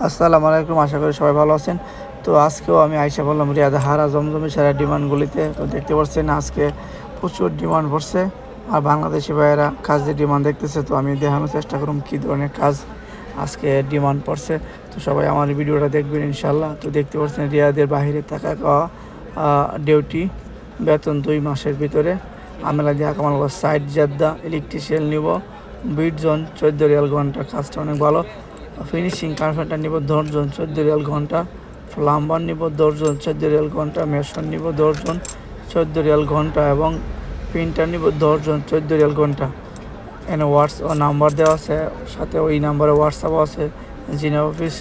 আসসালামু আলাইকুম, আশা করি সবাই ভালো আছেন। তো আজকেও আমি আইসা বললাম রিয়াদে হারা জমজমি সারা ডিমান্ডগুলিতে। তো দেখতে পাচ্ছেন আজকে প্রচুর ডিমান্ড পড়ছে, আর বাংলাদেশি ভাইয়েরা কাজের ডিমান্ড দেখতেছে। তো আমি দেখানোর চেষ্টা করুন কী ধরনের কাজ আজকে ডিমান্ড পড়ছে। তো সবাই আমার ভিডিওটা দেখবেন ইনশাল্লাহ। তো দেখতে পাচ্ছেন রিয়াদের বাহিরে থাকা খাওয়া ডিউটি, বেতন 2 মাসের ভিতরে। আমরা দিয়া কামাল সাইড জাদ্দা, ইলেকট্রিশিয়ান নিব 20 জন, 14 রিয়াল ঘন্টা। কাজটা অনেক ভালো। ফিনিশিং কার্পেন্টার নিব 10 জন, 14 রিয়াল ঘন্টা। প্লাম্বার নিব 10 জন, 14 রিয়াল ঘন্টা। মেশন নিব 10 জন, 14 রিয়াল ঘন্টা। এবং প্রিন্টার নিব 10 জন, 14 রিয়াল ঘন্টা। এখানে নাম্বার দেওয়া আছে, সাথে ওই নাম্বারে হোয়াটসঅ্যাপও আছে, জিনা অফিস।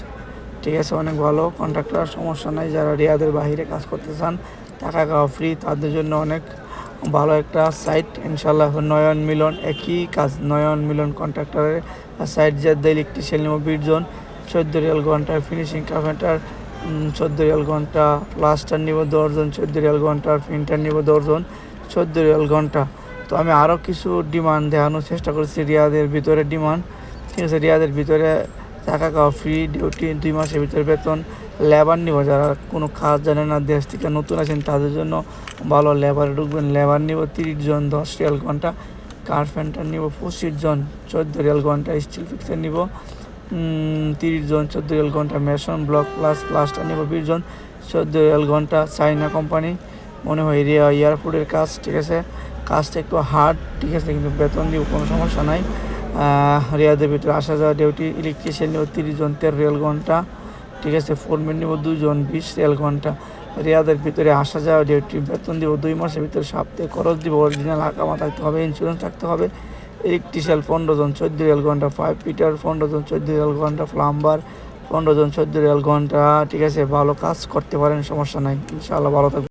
ঠিক আছে, অনেক ভালো কন্ট্রাক্টর, সমস্যা নাই। যারা রিয়াদের বাইরে কাজ করতে চান, টাকা খাওয়া ফ্রি, তাদের জন্য অনেক ভালো একটা সাইট ইনশাল্লাহ। নয়ন মিলন একই কাজ, নয়ন মিলন কন্ট্রাক্টরের সাইট। যে ইলেকট্রিশিয়ান নিব 20 জন, 14 রিয়াল ঘন্টা। ফিনিশিং কার্পেন্টার 14 রিয়াল ঘন্টা। প্লাস্টার নিব 10 জন, 14 রিয়াল ঘন্টা। প্রিন্টার নিব 10 জন, 14 রিয়াল ঘন্টা। তো আমি আরও কিছু ডিমান্ড দেখানোর চেষ্টা করছি রিয়াদের ভিতরে ডিমান্ড। ঠিক আছে, রিয়াদের ভিতরে টাকা খাওয়া ফ্রি, ডিউটি 2 মাসের ভিতরে বেতন। লেবার নিব যারা কোনো কাজ জানে না, দেশ থেকে নতুন আছেন, তাদের জন্য ভালো লেবারে ঢুকবেন। লেবার নিব 30 জন, 10 রিয়াল ঘন্টা। কার্পেন্টার নিব 25 জন, 14 রিয়াল ঘন্টা। স্টিল ফিক্সার নিব 30 জন, 14 রিয়াল ঘন্টা। মেশন ব্লক প্লাস্টার নিব 20 জন, 14 রিয়াল ঘন্টা। চাইনা কোম্পানি, মনে হয় এয়ারপোর্টের কাজ। ঠিক আছে, কাজটা একটু হার্ড, ঠিক আছে, কিন্তু বেতন দিব, কোনো সমস্যা নাই। রিয়াদের ভিতরে আসা যাওয়া ডিউটি। ইলেকট্রিশিয়ান নিব 30 জন, 13 রিয়াল ঘন্টা। ঠিক আছে, ফোরম্যান নিব 2 জন, 20 রিয়াল ঘন্টা। রিয়াদের ভিতরে আসা যাওয়া ডিউটি, বেতন দিব 2 মাসের ভিতরে। সপ্তাহে খরচ দিব, অরিজিনাল আকামা থাকতে হবে, ইন্স্যুরেন্স থাকতে হবে। ইলেকট্রিশিয়ান 15 জন, 14 রিয়াল ঘন্টা। 5 ফিটার 15 জন, 14 রিয়াল ঘন্টা। প্লাম্বার 15 জন, 14 রিয়াল ঘন্টা। ঠিক আছে, ভালো কাজ করতে পারেন, সমস্যা নাই ইনশাআল্লাহ, ভালো থাকবে।